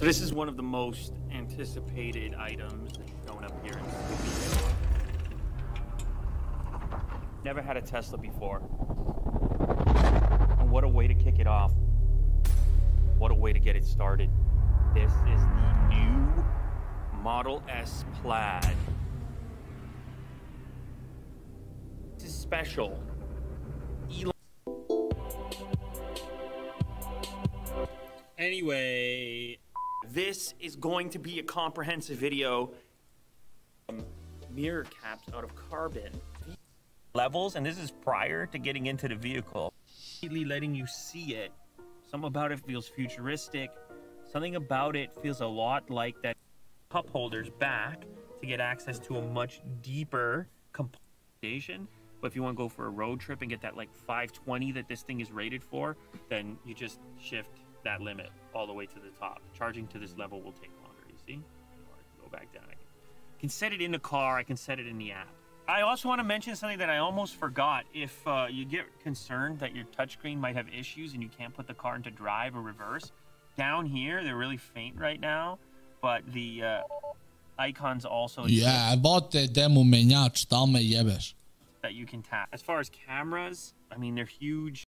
So this is one of the most anticipated items that's shown up here in the video. Never had a Tesla before. And what a way to kick it off. What a way to get it started. This is the new Model S Plaid. This is special. Anyway, this is going to be a comprehensive video. Mirror caps out of carbon. Levels, and this is prior to getting into the vehicle. Immediately letting you see it. Something about it feels futuristic. Something about it feels a lot like that cup holder's back to get access to a much deeper compartmentation. But if you want to go for a road trip and get that like 520 that this thing is rated for, then you just shift that limit all the way to the top. Charging to this level will take longer, you see? Or I can go back down. I can set it in the car, I can set it in the app. I also want to mention something that I almost forgot. If you get concerned that your touchscreen might have issues and you can't put the car into drive or reverse, down here, they're really faint right now, but the icons also I bought the demo that you can tap. As far as cameras, I mean, they're huge.